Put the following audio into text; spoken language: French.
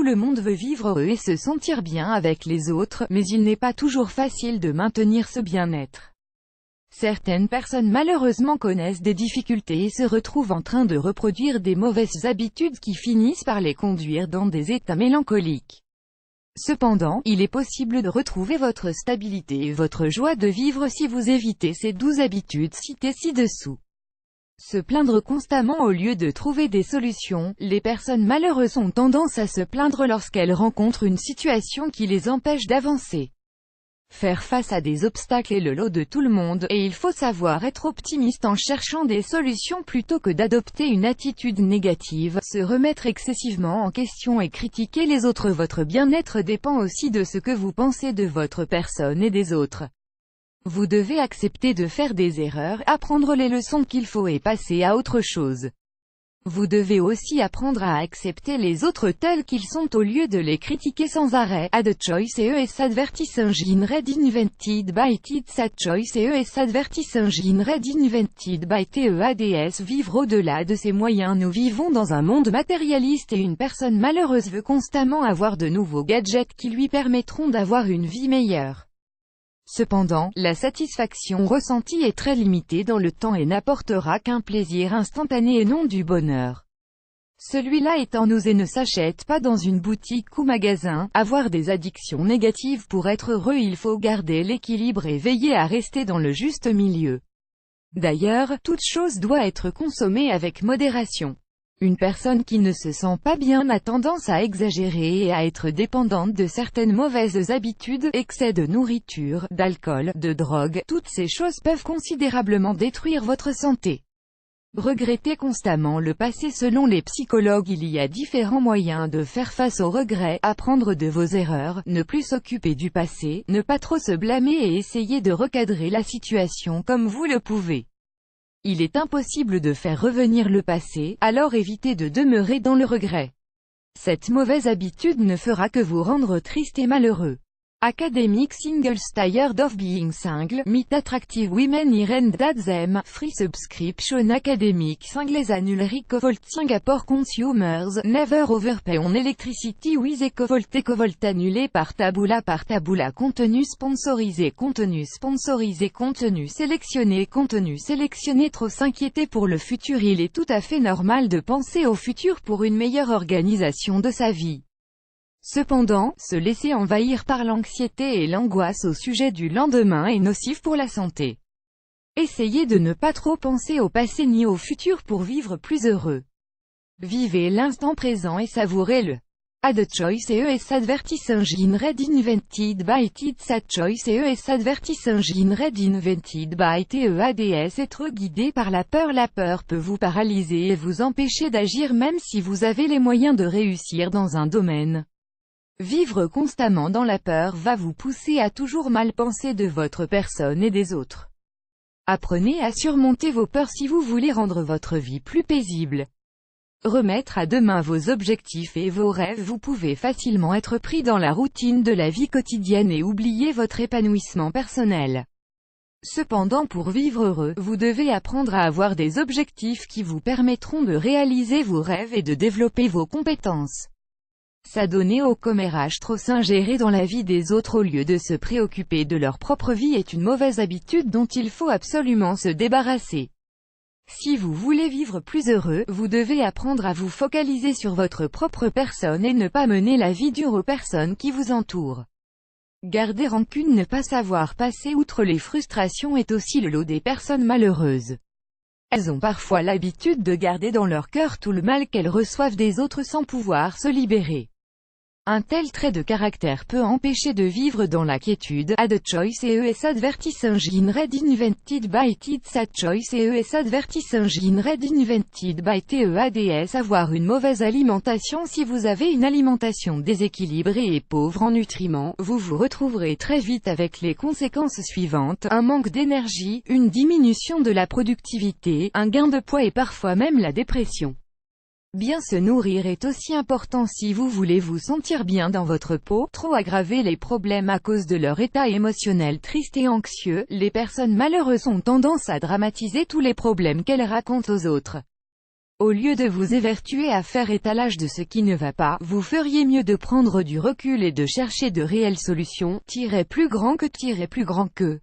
Tout le monde veut vivre heureux et se sentir bien avec les autres, mais il n'est pas toujours facile de maintenir ce bien-être. Certaines personnes malheureusement connaissent des difficultés et se retrouvent en train de reproduire des mauvaises habitudes qui finissent par les conduire dans des états mélancoliques. Cependant, il est possible de retrouver votre stabilité et votre joie de vivre si vous évitez ces 12 habitudes citées ci-dessous. Se plaindre constamment au lieu de trouver des solutions. Les personnes malheureuses ont tendance à se plaindre lorsqu'elles rencontrent une situation qui les empêche d'avancer. Faire face à des obstacles est le lot de tout le monde, et il faut savoir être optimiste en cherchant des solutions plutôt que d'adopter une attitude négative, se remettre excessivement en question et critiquer les autres. Votre bien-être dépend aussi de ce que vous pensez de votre personne et des autres. Vous devez accepter de faire des erreurs, apprendre les leçons qu'il faut et passer à autre chose. Vous devez aussi apprendre à accepter les autres tels qu'ils sont au lieu de les critiquer sans arrêt. Add choice ES advertising red invented by It's a choice ES advertising red invented by TEADS. Vivre au-delà de ses moyens. Nous vivons dans un monde matérialiste et une personne malheureuse veut constamment avoir de nouveaux gadgets qui lui permettront d'avoir une vie meilleure. Cependant, la satisfaction ressentie est très limitée dans le temps et n'apportera qu'un plaisir instantané et non du bonheur. Celui-là étant osé ne s'achète pas dans une boutique ou magasin. Avoir des addictions négatives pour être heureux. Il faut garder l'équilibre et veiller à rester dans le juste milieu. D'ailleurs, toute chose doit être consommée avec modération. Une personne qui ne se sent pas bien a tendance à exagérer et à être dépendante de certaines mauvaises habitudes, excès de nourriture, d'alcool, de drogue. Toutes ces choses peuvent considérablement détruire votre santé. Regretter constamment le passé. Selon les psychologues, il y a différents moyens de faire face aux regrets: apprendre de vos erreurs, ne plus s'occuper du passé, ne pas trop se blâmer et essayer de recadrer la situation comme vous le pouvez. Il est impossible de faire revenir le passé, alors évitez de demeurer dans le regret. Cette mauvaise habitude ne fera que vous rendre triste et malheureux. Academic Singles Tired of Being Single, Meet Attractive Women Irene Dadzem, Free Subscription Academic Singles Annual Ecovolt Singapore Consumers, Never Overpay on Electricity with Ecovolt annulé par Taboola. Contenu sponsorisé. Contenu sélectionné. Trop s'inquiéter pour le futur. Il est tout à fait normal de penser au futur pour une meilleure organisation de sa vie. Cependant, se laisser envahir par l'anxiété et l'angoisse au sujet du lendemain est nocif pour la santé. Essayez de ne pas trop penser au passé ni au futur pour vivre plus heureux. Vivez l'instant présent et savourez-le. Add choice ES advertising red invented by It's a choice ES advertising red invented by TEADS. Être guidé par la peur. La peur peut vous paralyser et vous empêcher d'agir même si vous avez les moyens de réussir dans un domaine. Vivre constamment dans la peur va vous pousser à toujours mal penser de votre personne et des autres. Apprenez à surmonter vos peurs si vous voulez rendre votre vie plus paisible. Remettre à demain vos objectifs et vos rêves. Vous pouvez facilement être pris dans la routine de la vie quotidienne et oublier votre épanouissement personnel. Cependant, pour vivre heureux, vous devez apprendre à avoir des objectifs qui vous permettront de réaliser vos rêves et de développer vos compétences. S'adonner au commérage. Trop s'ingérer dans la vie des autres au lieu de se préoccuper de leur propre vie est une mauvaise habitude dont il faut absolument se débarrasser. Si vous voulez vivre plus heureux, vous devez apprendre à vous focaliser sur votre propre personne et ne pas mener la vie dure aux personnes qui vous entourent. Garder rancune. Ne pas savoir passer outre les frustrations est aussi le lot des personnes malheureuses. Elles ont parfois l'habitude de garder dans leur cœur tout le mal qu'elles reçoivent des autres sans pouvoir se libérer. Un tel trait de caractère peut empêcher de vivre dans la quiétude. Add choice ES advertising red invented by It's a choice ES advertising red invented by TEADS. Avoir une mauvaise alimentation. Si vous avez une alimentation déséquilibrée et pauvre en nutriments, vous vous retrouverez très vite avec les conséquences suivantes: un manque d'énergie, une diminution de la productivité, un gain de poids et parfois même la dépression. Bien se nourrir est aussi important si vous voulez vous sentir bien dans votre peau. Trop aggraver les problèmes à cause de leur état émotionnel triste et anxieux. Les personnes malheureuses ont tendance à dramatiser tous les problèmes qu'elles racontent aux autres. Au lieu de vous évertuer à faire étalage de ce qui ne va pas, vous feriez mieux de prendre du recul et de chercher de réelles solutions, plus grand que.